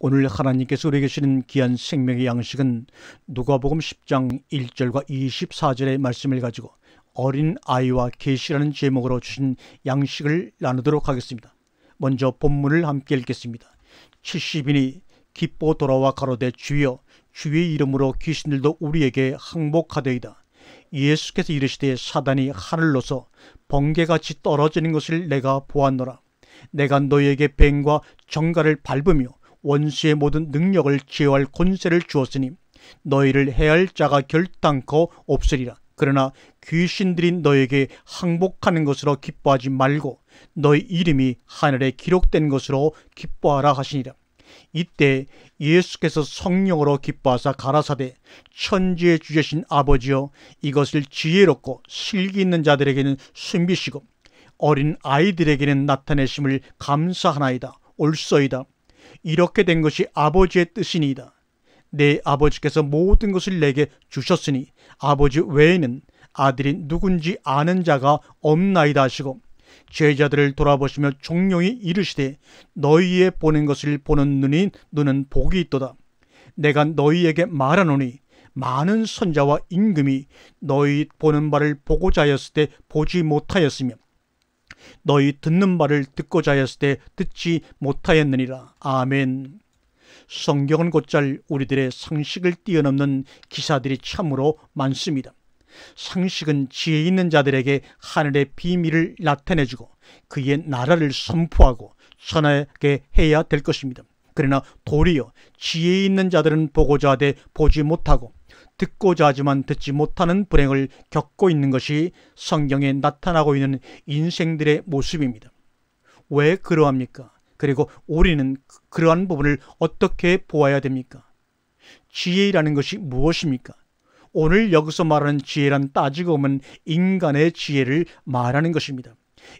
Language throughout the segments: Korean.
오늘 하나님께서 우리에게 주시는 귀한 생명의 양식은 누가복음 10장 1절과 24절의 말씀을 가지고 어린 아이와 계시라는 제목으로 주신 양식을 나누도록 하겠습니다. 먼저 본문을 함께 읽겠습니다. 70인이 기뻐 돌아와 가로되 주여 주의 이름으로 귀신들도 우리에게 항복하되이다. 예수께서 이르시되 사단이 하늘로서 번개같이 떨어지는 것을 내가 보았노라. 내가 너희에게 뱀과 정갈을 밟으며 원수의 모든 능력을 제어할 권세를 주었으니 너희를 해할 자가 결단코 없으리라. 그러나 귀신들이 너희에게 항복하는 것으로 기뻐하지 말고 너희 이름이 하늘에 기록된 것으로 기뻐하라 하시니라. 이때 예수께서 성령으로 기뻐하사 가라사대 천지의 주제신 아버지여 이것을 지혜롭고 실기 있는 자들에게는 숨기시고 어린 아이들에게는 나타내심을 감사하나이다. 옳소이다. 이렇게 된 것이 아버지의 뜻이니이다. 내 아버지께서 모든 것을 내게 주셨으니 아버지 외에는 아들이 누군지 아는 자가 없나이다 하시고 제자들을 돌아보시며 종용이 이르시되 너희의 보는 것을 보는 눈은 복이 있도다. 내가 너희에게 말하노니 많은 선자와 임금이 너희 보는 바를 보고자 하였을 때 보지 못하였으며 너희 듣는 바를 듣고자 하였을 때 듣지 못하였느니라. 아멘. 성경은 곧잘 우리들의 상식을 뛰어넘는 기사들이 참으로 많습니다. 상식은 지혜 있는 자들에게 하늘의 비밀을 나타내주고 그의 나라를 선포하고 전하게 해야 될 것입니다. 그러나 도리어 지혜 있는 자들은 보고자 하되 보지 못하고 듣고자 하지만 듣지 못하는 불행을 겪고 있는 것이 성경에 나타나고 있는 인생들의 모습입니다. 왜 그러합니까? 그리고 우리는 그러한 부분을 어떻게 보아야 됩니까? 지혜라는 것이 무엇입니까? 오늘 여기서 말하는 지혜란 따지고 보면 인간의 지혜를 말하는 것입니다.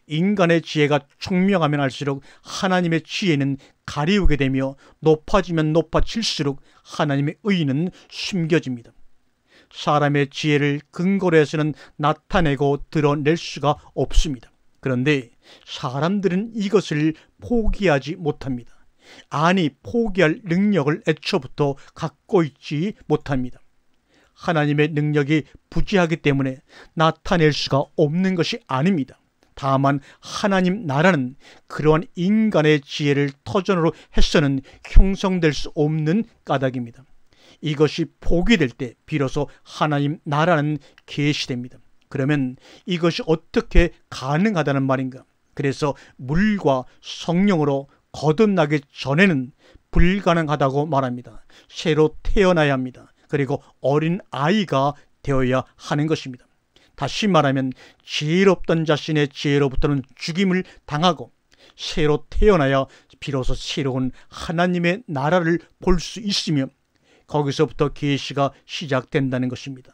인간의 지혜가 총명하면 할수록 하나님의 지혜는 가리우게 되며 높아지면 높아질수록 하나님의 의는 숨겨집니다. 사람의 지혜를 근거로 해서는 나타내고 드러낼 수가 없습니다. 그런데 사람들은 이것을 포기하지 못합니다. 아니, 포기할 능력을 애초부터 갖고 있지 못합니다. 하나님의 능력이 부재하기 때문에 나타낼 수가 없는 것이 아닙니다. 다만 하나님 나라는 그러한 인간의 지혜를 터전으로 해서는 형성될 수 없는 까닭입니다. 이것이 포기될 때 비로소 하나님 나라는 계시됩니다. 그러면 이것이 어떻게 가능하다는 말인가? 그래서 물과 성령으로 거듭나기 전에는 불가능하다고 말합니다. 새로 태어나야 합니다. 그리고 어린 아이가 되어야 하는 것입니다. 다시 말하면 지혜롭던 자신의 지혜로부터는 죽임을 당하고 새로 태어나야 비로소 새로운 하나님의 나라를 볼 수 있으며 거기서부터 계시가 시작된다는 것입니다.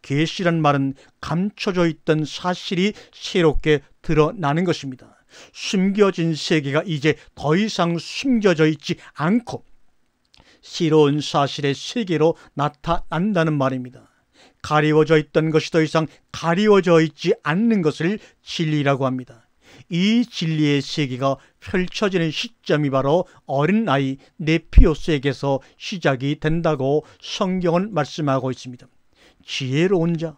계시란 말은 감춰져 있던 사실이 새롭게 드러나는 것입니다. 숨겨진 세계가 이제 더 이상 숨겨져 있지 않고 새로운 사실의 세계로 나타난다는 말입니다. 가리워져 있던 것이 더 이상 가리워져 있지 않는 것을 진리라고 합니다. 이 진리의 세계가 펼쳐지는 시점이 바로 어린아이 네피오스에게서 시작이 된다고 성경은 말씀하고 있습니다. 지혜로운 자,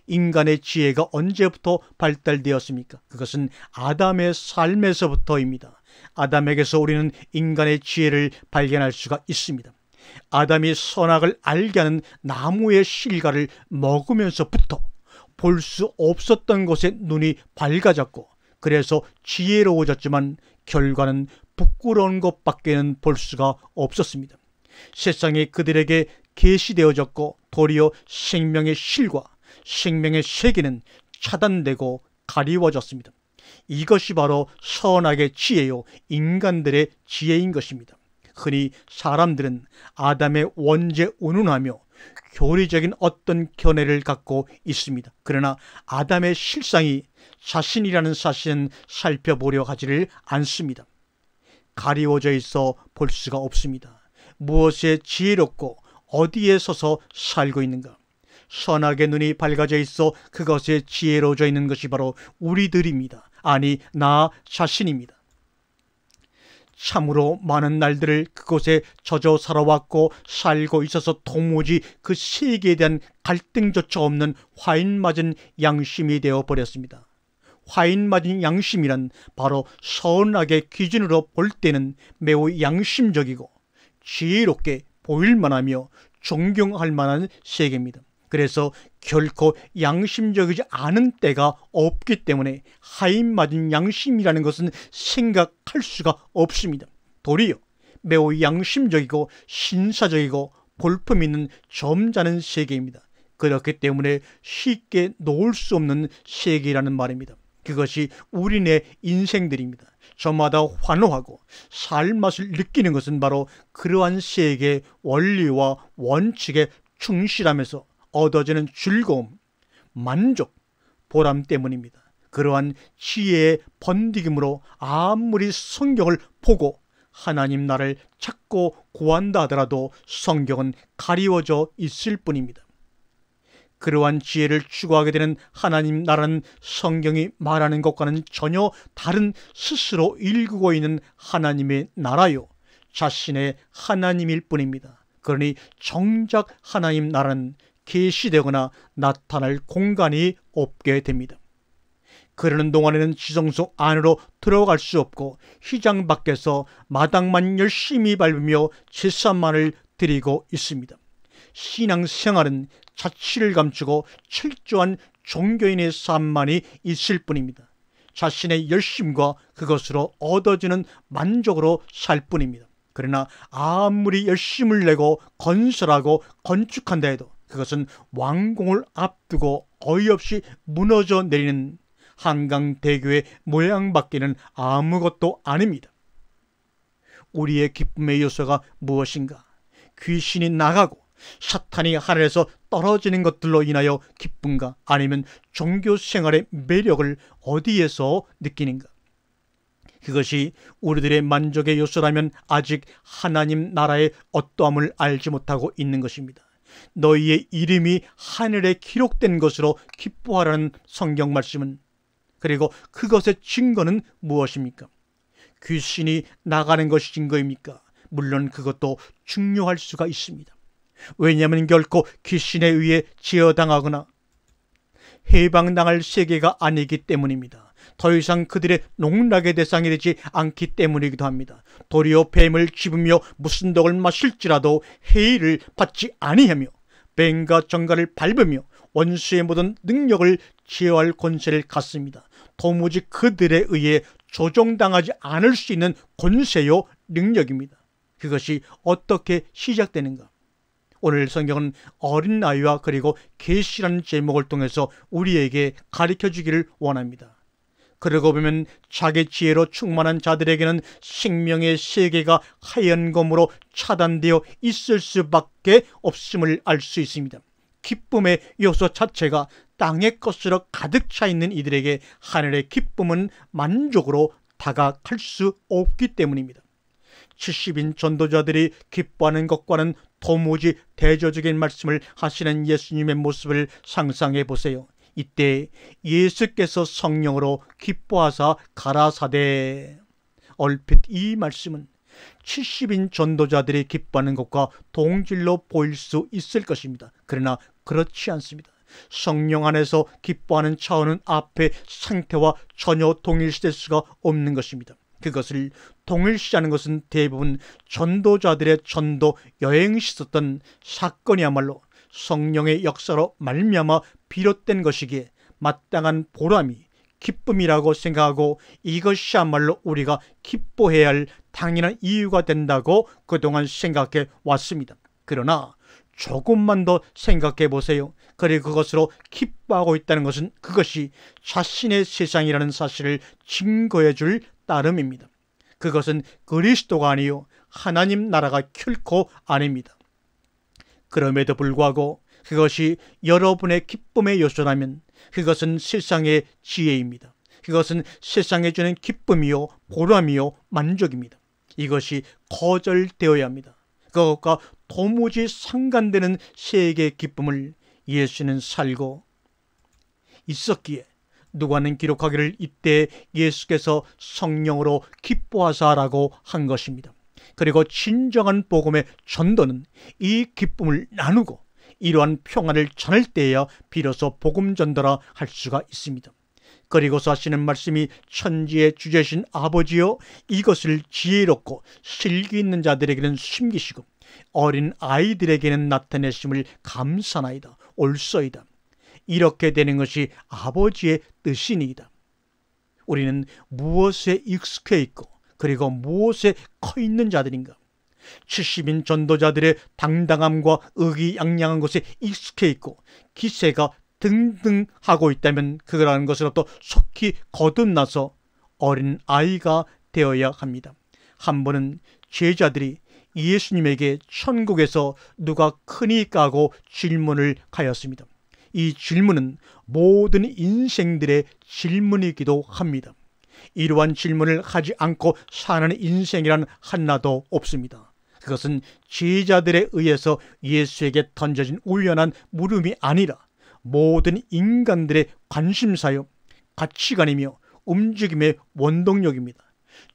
인간의 지혜가 언제부터 발달되었습니까? 그것은 아담의 삶에서부터입니다. 아담에게서 우리는 인간의 지혜를 발견할 수가 있습니다. 아담이 선악을 알게 하는 나무의 실과를 먹으면서부터 볼 수 없었던 것에 눈이 밝아졌고 그래서 지혜로워졌지만 결과는 부끄러운 것밖에는 볼 수가 없었습니다. 세상에 그들에게 계시되어졌고 도리어 생명의 실과 생명의 세계는 차단되고 가리워졌습니다. 이것이 바로 선악의 지혜요 인간들의 지혜인 것입니다. 흔히 사람들은 아담의 원죄 운운하며 교리적인 어떤 견해를 갖고 있습니다. 그러나 아담의 실상이 자신이라는 사실은 살펴보려 하지를 않습니다. 가리워져 있어 볼 수가 없습니다. 무엇에 지혜롭고 어디에 서서 살고 있는가? 선악의 눈이 밝아져 있어 그것에 지혜로워져 있는 것이 바로 우리들입니다. 아니, 나 자신입니다. 참으로 많은 날들을 그곳에 젖어 살아왔고 살고 있어서 도무지 그 세계에 대한 갈등조차 없는 화인 맞은 양심이 되어버렸습니다. 화인 맞은 양심이란 바로 선악의 기준으로 볼 때는 매우 양심적이고 지혜롭게 보일만하며 존경할 만한 세계입니다. 그래서 결코 양심적이지 않은 때가 없기 때문에 하인 맞은 양심이라는 것은 생각할 수가 없습니다. 도리어 매우 양심적이고 신사적이고 볼품 있는 점잖은 세계입니다. 그렇기 때문에 쉽게 놓을 수 없는 세계라는 말입니다. 그것이 우리네 인생들입니다. 저마다 환호하고 살맛을 느끼는 것은 바로 그러한 세계의 원리와 원칙에 충실하면서 얻어지는 즐거움, 만족, 보람 때문입니다. 그러한 지혜의 번디김으로 아무리 성경을 보고 하나님 나라를 찾고 구한다 하더라도 성경은 가리워져 있을 뿐입니다. 그러한 지혜를 추구하게 되는 하나님 나라는 성경이 말하는 것과는 전혀 다른 스스로 일구고 있는 하나님의 나라요, 자신의 하나님일 뿐입니다. 그러니 정작 하나님 나라는 계시되거나 나타날 공간이 없게 됩니다. 그러는 동안에는 지성소 안으로 들어갈 수 없고 휘장 밖에서 마당만 열심히 밟으며 제사만을 드리고 있습니다. 신앙생활은 자취를 감추고 철저한 종교인의 삶만이 있을 뿐입니다. 자신의 열심과 그것으로 얻어지는 만족으로 살 뿐입니다. 그러나 아무리 열심을 내고 건설하고 건축한다 해도 그것은 완공을 앞두고 어이없이 무너져 내리는 한강대교의 모양밖에는 아무것도 아닙니다. 우리의 기쁨의 요소가 무엇인가? 귀신이 나가고 사탄이 하늘에서 떨어지는 것들로 인하여 기쁨가? 아니면 종교생활의 매력을 어디에서 느끼는가? 그것이 우리들의 만족의 요소라면 아직 하나님 나라의 어떠함을 알지 못하고 있는 것입니다. 너희의 이름이 하늘에 기록된 것으로 기뻐하라는 성경 말씀은, 그리고 그것의 증거는 무엇입니까? 귀신이 나가는 것이 증거입니까? 물론 그것도 중요할 수가 있습니다. 왜냐하면 결코 귀신에 의해 제어당하거나 해방당할 세계가 아니기 때문입니다. 더 이상 그들의 농락의 대상이 되지 않기 때문이기도 합니다. 도리어 뱀을 집으며 무슨 독을 마실지라도 해를 받지 아니하며 뱀과 정갈을 밟으며 원수의 모든 능력을 제어할 권세를 갖습니다. 도무지 그들에 의해 조종당하지 않을 수 있는 권세요 능력입니다. 그것이 어떻게 시작되는가? 오늘 성경은 어린아이와 그리고 계시라는 제목을 통해서 우리에게 가르쳐주기를 원합니다. 그러고 보면 자기 지혜로 충만한 자들에게는 생명의 세계가 하얀 검으로 차단되어 있을 수밖에 없음을 알 수 있습니다. 기쁨의 요소 자체가 땅의 것으로 가득 차 있는 이들에게 하늘의 기쁨은 만족으로 다가갈 수 없기 때문입니다. 70인 전도자들이 기뻐하는 것과는 도무지 대조적인 말씀을 하시는 예수님의 모습을 상상해 보세요. 이때 예수께서 성령으로 기뻐하사 가라사대. 얼핏 이 말씀은 70인 전도자들이 기뻐하는 것과 동질로 보일 수 있을 것입니다. 그러나 그렇지 않습니다. 성령 안에서 기뻐하는 차원은 앞의 상태와 전혀 동일시될 수가 없는 것입니다. 그것을 동일시하는 것은 대부분 전도자들의 전도 여행이 있었던 사건이야말로 성령의 역사로 말미암아 비롯된 것이기에 마땅한 보람이 기쁨이라고 생각하고 이것이야말로 우리가 기뻐해야 할 당연한 이유가 된다고 그동안 생각해 왔습니다. 그러나 조금만 더 생각해 보세요. 그리고 그것으로 기뻐하고 있다는 것은 그것이 자신의 세상이라는 사실을 증거해 줄 따름입니다. 그것은 그리스도가 아니요 하나님 나라가 결코 아닙니다. 그럼에도 불구하고 그것이 여러분의 기쁨의 요소라면 그것은 세상의 지혜입니다. 그것은 세상에 주는 기쁨이요 보람이요 만족입니다. 이것이 거절되어야 합니다. 그것과 도무지 상관되는 세계의 기쁨을 예수는 살고 있었기에 누가는 기록하기를 이때 예수께서 성령으로 기뻐하사라고 한 것입니다. 그리고 진정한 복음의 전도는 이 기쁨을 나누고 이러한 평안을 전할 때에야 비로소 복음 전도라 할 수가 있습니다. 그리고서 하시는 말씀이 천지의 주제신 아버지여 이것을 지혜롭고 실기 있는 자들에게는 숨기시고 어린 아이들에게는 나타내심을 감사나이다. 옳소이다. 이렇게 되는 것이 아버지의 뜻이니이다. 우리는 무엇에 익숙해 있고 그리고 무엇에 커 있는 자들인가? 70인 전도자들의 당당함과 의기양양한 것에 익숙해 있고 기세가 등등하고 있다면 그거라는 것으로부터 속히 거듭나서 어린 아이가 되어야 합니다. 한 번은 제자들이 예수님에게 천국에서 누가 크니 까고 질문을 하였습니다. 이 질문은 모든 인생들의 질문이기도 합니다. 이러한 질문을 하지 않고 사는 인생이란 하나도 없습니다. 그것은 제자들에 의해서 예수에게 던져진 우연한 물음이 아니라 모든 인간들의 관심사요, 가치관이며 움직임의 원동력입니다.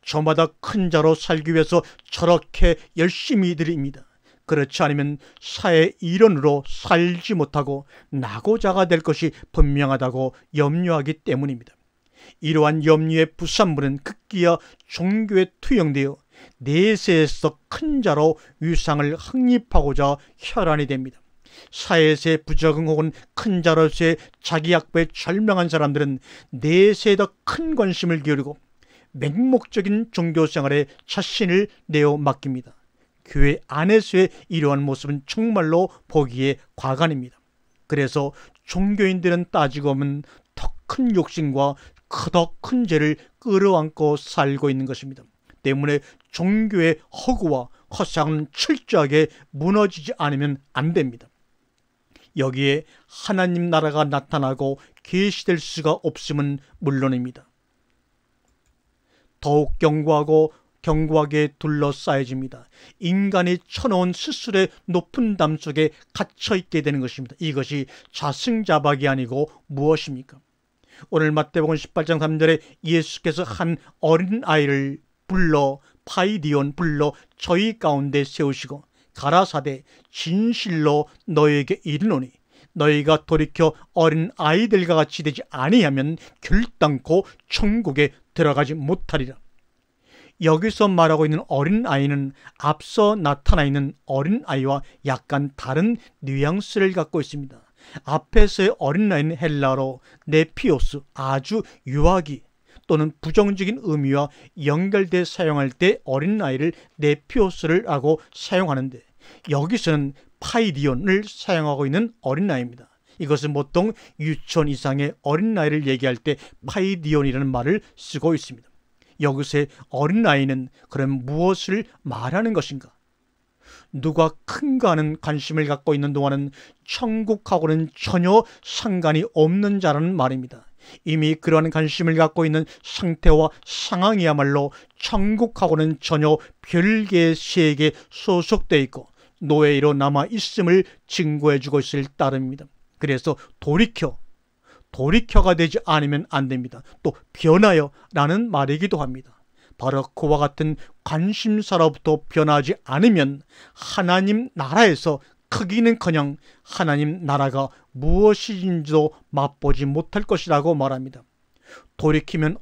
저마다 큰 자로 살기 위해서 저렇게 열심히 드립니다. 그렇지 않으면 사회 일원으로 살지 못하고 낙오자가 될 것이 분명하다고 염려하기 때문입니다. 이러한 염려의 부산물은 급기야 종교에 투영되어 내세에서 큰 자로 위상을 확립하고자 혈안이 됩니다. 사회에서의 부적응 혹은 큰 자로서의 자기 약부에 절명한 사람들은 내세에 더 큰 관심을 기울이고 맹목적인 종교생활에 자신을 내어 맡깁니다. 교회 안에서의 이러한 모습은 정말로 보기에 과간입니다. 그래서 종교인들은 따지고 보면 더 큰 욕심과 더 큰 죄를 끌어안고 살고 있는 것입니다. 때문에 종교의 허구와 허상은 철저하게 무너지지 않으면 안 됩니다. 여기에 하나님 나라가 나타나고 계시될 수가 없음은 물론입니다. 더욱 견고하게 둘러싸여집니다. 인간이 쳐놓은 스스로의 높은 담 속에 갇혀있게 되는 것입니다. 이것이 자승자박이 아니고 무엇입니까? 오늘 마태복음 18장 3절에 예수께서 한 어린아이를 불러 파이디온 불러 저희 가운데 세우시고 가라사대 진실로 너에게 이르노니 너희가 돌이켜 어린 아이들과 같이 되지 아니하면 결단코 천국에 들어가지 못하리라. 여기서 말하고 있는 어린아이는 앞서 나타나 있는 어린아이와 약간 다른 뉘앙스를 갖고 있습니다. 앞에서의 어린아이는 헬라어로 네피오스, 아주 유아기 또는 부정적인 의미와 연결돼 사용할 때 어린아이를 네피오스를 하고 사용하는데 여기서는 파이디온을 사용하고 있는 어린아이입니다. 이것은 보통 유치원 이상의 어린아이를 얘기할 때 파이디온이라는 말을 쓰고 있습니다. 여기서의 어린아이는 그럼 무엇을 말하는 것인가? 누가 큰가 하는 관심을 갖고 있는 동안은 천국하고는 전혀 상관이 없는 자라는 말입니다. 이미 그러한 관심을 갖고 있는 상태와 상황이야말로 천국하고는 전혀 별개의 세계에 소속되어 있고 노예로 남아 있음을 증거해주고 있을 따름입니다. 그래서 돌이켜가 되지 않으면 안 됩니다. 또 변하여 라는 말이기도 합니다. 바로 그와 같은 관심사로부터 변하지 않으면 하나님 나라에서 크기는커녕 하나님 나라가 무엇인지도 맛보지 못할 것이라고 말합니다. 돌이키면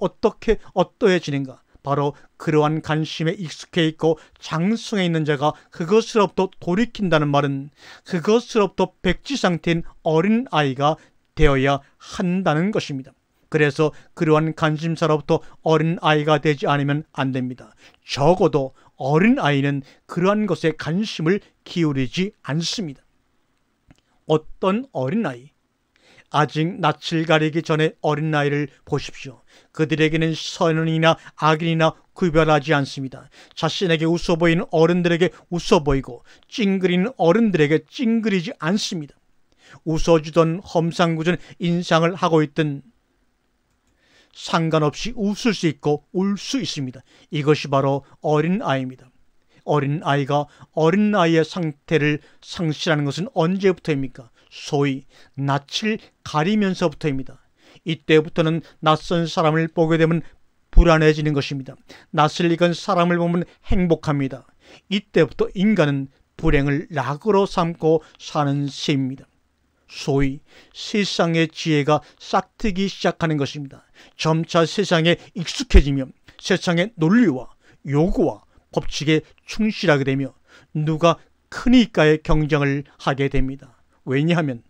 어떠해지는가? 바로 그러한 관심에 익숙해 있고 장성해 있는 자가 그것으로부터 돌이킨다는 말은 그것으로부터 백지 상태인 어린아이가 되어야 한다는 것입니다. 그래서 그러한 관심사로부터 어린아이가 되지 않으면 안 됩니다. 적어도 어린아이는 그러한 것에 관심을 기울이지 않습니다. 어떤 어린아이? 아직 낯을 가리기 전에 어린아이를 보십시오. 그들에게는 선인이나 악인이나 구별하지 않습니다. 자신에게 웃어 보이는 어른들에게 웃어 보이고 찡그리는 어른들에게 찡그리지 않습니다. 웃어주던 험상궂은 인상을 하고 있던 상관없이 웃을 수 있고 울 수 있습니다. 이것이 바로 어린아이입니다. 어린아이가 어린아이의 상태를 상실하는 것은 언제부터입니까? 소위 낯을 가리면서부터입니다. 이때부터는 낯선 사람을 보게 되면 불안해지는 것입니다. 낯을 익은 사람을 보면 행복합니다. 이때부터 인간은 불행을 낙으로 삼고 사는 셈입니다. 소위 세상의 지혜가 싹트기 시작하는 것입니다. 점차 세상에 익숙해지며 세상의 논리와 요구와 법칙에 충실하게 되며 누가 크니까의 경쟁을 하게 됩니다. 왜냐하면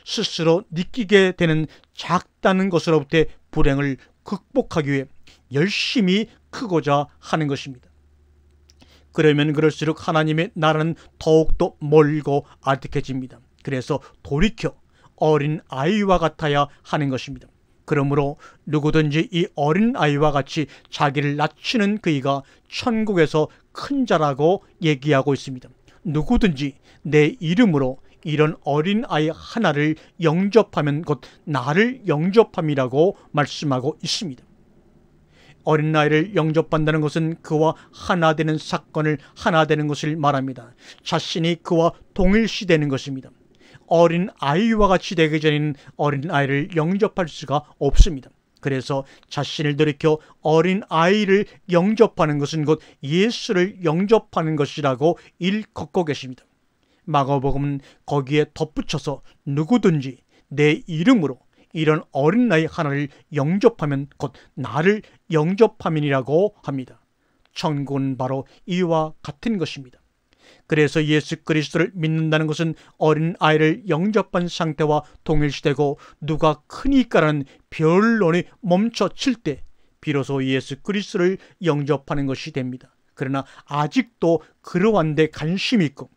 스스로 느끼게 되는 작다는 것으로부터 불행을 극복하기 위해 열심히 크고자 하는 것입니다. 그러면 그럴수록 하나님의 나라는 더욱더 멀고 아득해집니다. 그래서 돌이켜 어린 아이와 같아야 하는 것입니다. 그러므로 누구든지 이 어린 아이와 같이 자기를 낮추는 그이가 천국에서 큰 자라고 얘기하고 있습니다. 누구든지 내 이름으로 이런 어린 아이 하나를 영접하면 곧 나를 영접함이라고 말씀하고 있습니다. 어린 아이를 영접한다는 것은 그와 하나 되는 사건을 하나 되는 것을 말합니다. 자신이 그와 동일시되는 것입니다. 어린 아이와 같이 되기 전에는 어린 아이를 영접할 수가 없습니다. 그래서 자신을 돌이켜 어린 아이를 영접하는 것은 곧 예수를 영접하는 것이라고 일컫고 계십니다. 마가복음은 거기에 덧붙여서 누구든지 내 이름으로 이런 어린아이 하나를 영접하면 곧 나를 영접함이라고 합니다. 천국은 바로 이와 같은 것입니다. 그래서 예수 그리스도를 믿는다는 것은 어린아이를 영접한 상태와 동일시되고 누가 크니까라는 변론이 멈춰질 때 비로소 예수 그리스도를 영접하는 것이 됩니다. 그러나 아직도 그러한 데 관심이 있고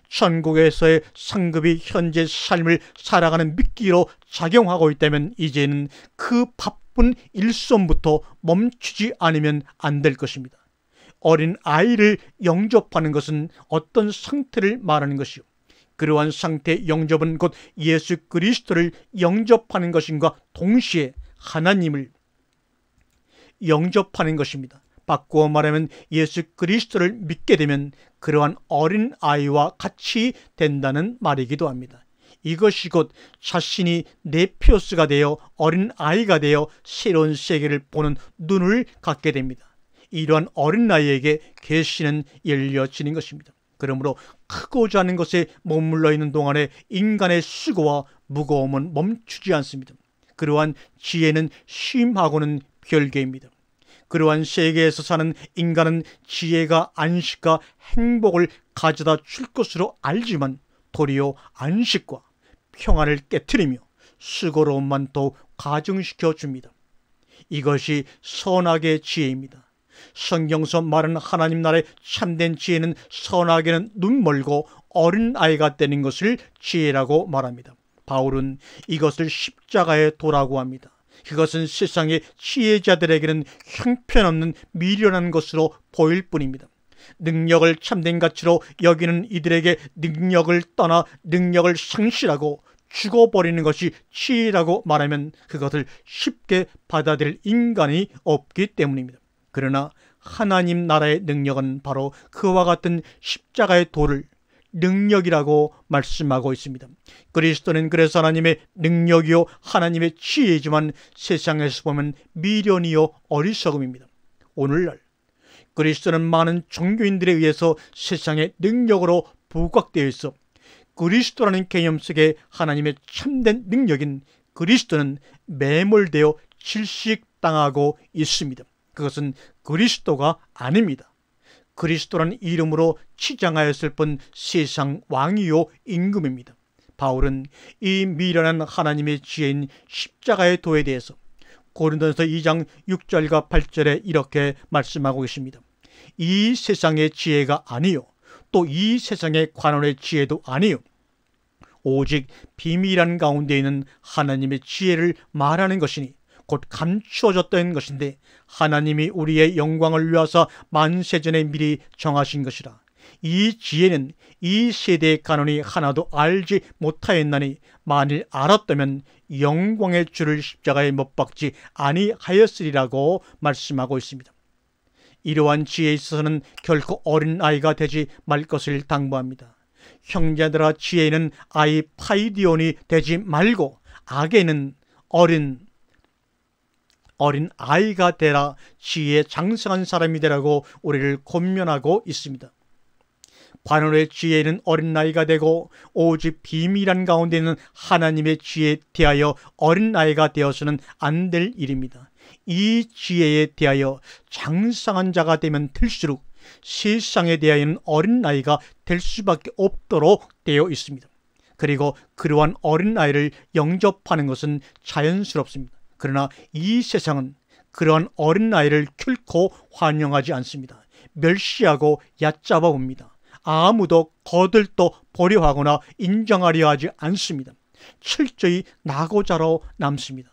천국에서의 상급이 현재 삶을 살아가는 미끼로 작용하고 있다면 이제는 그 바쁜 일손부터 멈추지 않으면 안 될 것입니다. 어린 아이를 영접하는 것은 어떤 상태를 말하는 것이요, 그러한 상태의 영접은 곧 예수 그리스도를 영접하는 것인가 동시에 하나님을 영접하는 것입니다. 바꾸어 말하면 예수 그리스도를 믿게 되면 그러한 어린 아이와 같이 된다는 말이기도 합니다. 이것이 곧 자신이 네피오스가 되어 어린 아이가 되어 새로운 세계를 보는 눈을 갖게 됩니다. 이러한 어린 아이에게 계시는 열려지는 것입니다. 그러므로 크고자 하는 것에 머물러 있는 동안에 인간의 수고와 무거움은 멈추지 않습니다. 그러한 지혜는 쉼하고는 별개입니다. 그러한 세계에서 사는 인간은 지혜가 안식과 행복을 가져다 줄 것으로 알지만 도리어 안식과 평안을 깨트리며 수고로움만 더욱 가중시켜 줍니다. 이것이 선악의 지혜입니다. 성경서 말하는 하나님 나라의 참된 지혜는 선악에는 눈멀고 어린아이가 되는 것을 지혜라고 말합니다. 바울은 이것을 십자가의 도라고 합니다. 그것은 세상의 지혜자들에게는 형편없는 미련한 것으로 보일 뿐입니다. 능력을 참된 가치로 여기는 이들에게 능력을 떠나 능력을 상실하고 죽어버리는 것이 지혜라고 말하면 그것을 쉽게 받아들일 인간이 없기 때문입니다. 그러나 하나님 나라의 능력은 바로 그와 같은 십자가의 도를 능력이라고 말씀하고 있습니다. 그리스도는 그래서 하나님의 능력이요 하나님의 지혜이지만 세상에서 보면 미련이요 어리석음입니다. 오늘날 그리스도는 많은 종교인들에 의해서 세상의 능력으로 부각되어 있어 그리스도라는 개념 속에 하나님의 참된 능력인 그리스도는 매몰되어 질식당하고 있습니다. 그것은 그리스도가 아닙니다. 그리스도라는 이름으로 치장하였을 뿐 세상 왕이요 임금입니다. 바울은 이 미련한 하나님의 지혜인 십자가의 도에 대해서 고린도전서 2장 6절과 8절에 이렇게 말씀하고 계십니다. 이 세상의 지혜가 아니요 또 이 세상의 관원의 지혜도 아니요 오직 비밀한 가운데 있는 하나님의 지혜를 말하는 것이니 곧 감추어졌던 것인데 하나님이 우리의 영광을 위하사 만세전에 미리 정하신 것이라. 이 지혜는 이 세대의 간원이 하나도 알지 못하였나니 만일 알았다면 영광의 주를 십자가에 못 박지 아니하였으리라고 말씀하고 있습니다. 이러한 지혜에 있어서는 결코 어린아이가 되지 말 것을 당부합니다. 형제들아 지혜는 아이 파이디온이 되지 말고 악에는 어린 어린 아이가 되라, 지혜에 장성한 사람이 되라고 우리를 권면하고 있습니다. 관원의 지혜는 어린아이가 되고 오직 비밀한 가운데 있는 하나님의 지혜에 대하여 어린아이가 되어서는 안 될 일입니다. 이 지혜에 대하여 장성한 자가 되면 될수록 세상에 대하여는 어린아이가 될 수밖에 없도록 되어 있습니다. 그리고 그러한 어린아이를 영접하는 것은 자연스럽습니다. 그러나 이 세상은 그러한 어린아이를 결코 환영하지 않습니다. 멸시하고 얕잡아 봅니다. 아무도 거들떠 보려 하거나 인정하려 하지 않습니다. 철저히 낙오자로 남습니다.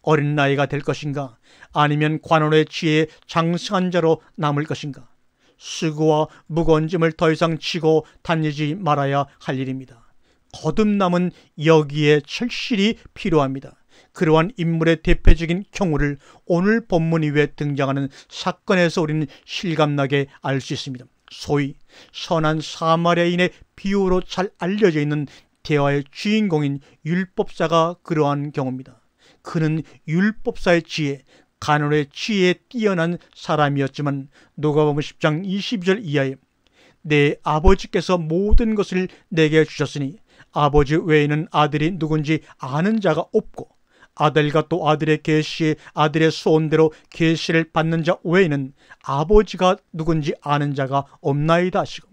어린아이가 될 것인가? 아니면 관원의 지혜에 장성한 자로 남을 것인가? 수고와 무거운 짐을 더 이상 지고 다니지 말아야 할 일입니다. 거듭남은 여기에 절실히 필요합니다. 그러한 인물의 대표적인 경우를 오늘 본문 이후에 등장하는 사건에서 우리는 실감나게 알 수 있습니다. 소위 선한 사마리아인의 비유로 잘 알려져 있는 대화의 주인공인 율법사가 그러한 경우입니다. 그는 율법사의 지혜, 간언의 지혜에 뛰어난 사람이었지만 누가복음 10장 22절 이하에 내 아버지께서 모든 것을 내게 주셨으니 아버지 외에는 아들이 누군지 아는 자가 없고 아들과 또 아들의 계시에 아들의 소원대로 계시를 받는 자 외에는 아버지가 누군지 아는 자가 없나이다 하시고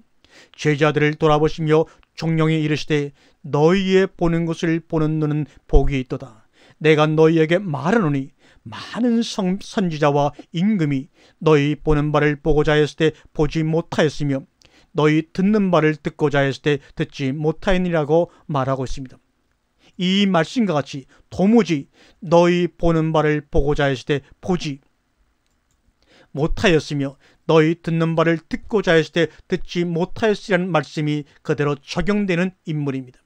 제자들을 돌아보시며 종용이 이르시되 너희의 보는 것을 보는 눈은 복이 있도다. 내가 너희에게 말하노니 많은 선지자와 임금이 너희 보는 바를 보고자 했을 때 보지 못하였으며 너희 듣는 바를 듣고자 했을 때 듣지 못하였니라고 말하고 있습니다. 이 말씀과 같이 도무지 너희 보는 바를 보고자 했을 때 보지 못하였으며 너희 듣는 바를 듣고자 했을 때 듣지 못하였으라는 말씀이 그대로 적용되는 인물입니다.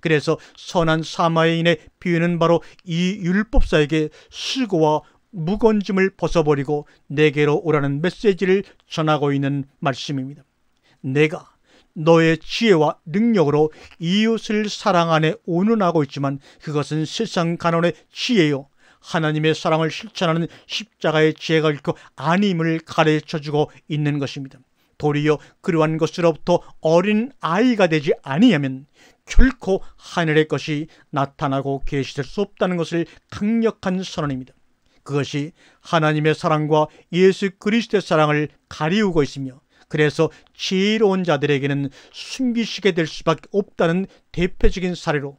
그래서 선한 사마리아인의 비유는 바로 이 율법사에게 수고와 무거운 짐을 벗어버리고 내게로 오라는 메시지를 전하고 있는 말씀입니다. 내가 너의 지혜와 능력으로 이웃을 사랑 안에 온운하고 있지만 그것은 세상 간언의 지혜요 하나님의 사랑을 실천하는 십자가의 지혜가 결코 아님을 가르쳐주고 있는 것입니다. 도리어 그러한 것으로부터 어린 아이가 되지 아니하면 결코 하늘의 것이 나타나고 계시될 수 없다는 것을 강력한 선언입니다. 그것이 하나님의 사랑과 예수 그리스도의 사랑을 가리우고 있으며 그래서 지혜로운 자들에게는 숨기시게 될 수밖에 없다는 대표적인 사례로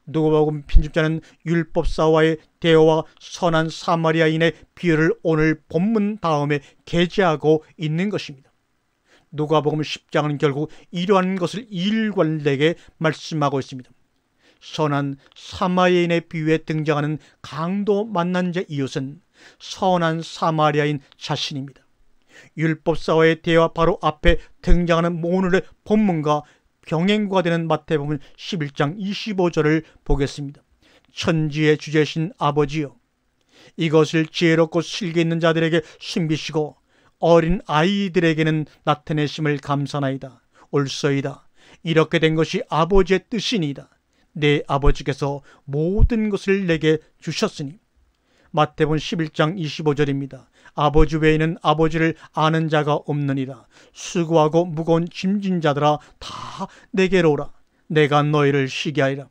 누가복음 편집자는 율법사와의 대화와 선한 사마리아인의 비유를 오늘 본문 다음에 게재하고 있는 것입니다. 누가복음 10장은 결국 이러한 것을 일관되게 말씀하고 있습니다. 선한 사마리아인의 비유에 등장하는 강도 만난 자 이웃은 선한 사마리아인 자신입니다. 율법사와의 대화 바로 앞에 등장하는 오늘의 본문과 병행구가 되는 마태복음 11장 25절을 보겠습니다. 천지의 주제신 아버지여, 이것을 지혜롭고 실기 있는 자들에게 숨기시고 어린 아이들에게는 나타내심을 감사나이다. 옳소이다. 이렇게 된 것이 아버지의 뜻이니이다. 내 아버지께서 모든 것을 내게 주셨으니. 마태복음 11장 25절입니다. 아버지 외에는 아버지를 아는 자가 없느니라. 수고하고 무거운 짐진 자들아 다 내게로 오라. 내가 너희를 쉬게 하리라.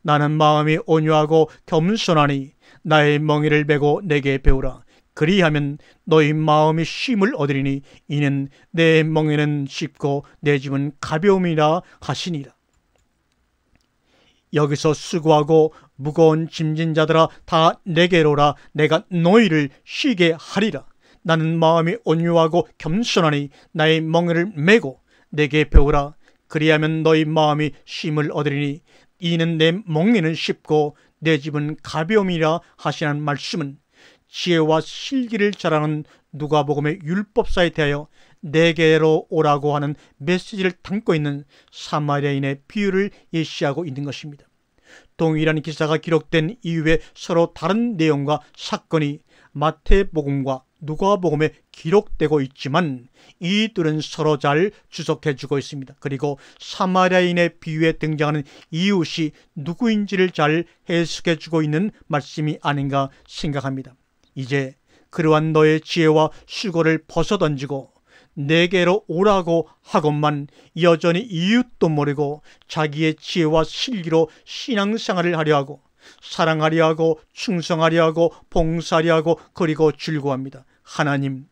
나는 마음이 온유하고 겸손하니 나의 멍에를 메고 내게 배우라. 그리하면 너희 마음이 쉼을 얻으리니 이는 내 멍에는 쉽고 내 짐은 가벼움이라 하시니라. 여기서 수고하고 무거운 짐진 자들아 다 내게로라. 내가 너희를 쉬게 하리라. 나는 마음이 온유하고 겸손하니 나의 멍에를 메고 내게 배우라. 그리하면 너희 마음이 쉼을 얻으리니 이는 내 멍에는 쉽고 내 짐은 가벼움이라 하시는 말씀은 지혜와 실기를 자랑하는 누가복음의 율법사에 대하여 내게로 오라고 하는 메시지를 담고 있는 사마리아인의 비유를 예시하고 있는 것입니다. 동일한 기사가 기록된 이후에 서로 다른 내용과 사건이 마태복음과 누가복음에 기록되고 있지만 이들은 서로 잘 주석해주고 있습니다. 그리고 사마리아인의 비유에 등장하는 이웃이 누구인지를 잘 해석해주고 있는 말씀이 아닌가 생각합니다. 이제 그러한 너의 지혜와 수고를 벗어던지고 내게로 오라고 하건만 여전히 이웃도 모르고 자기의 지혜와 실기로 신앙생활을 하려 하고 사랑하려 하고 충성하려 하고 봉사하려 하고 그리고 즐거워합니다. 하나님,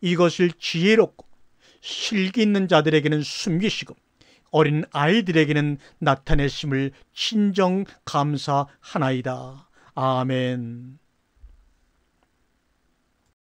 이것을 지혜롭고 실기 있는 자들에게는 숨기시고 어린 아이들에게는 나타내심을 친정 감사하나이다. 아멘.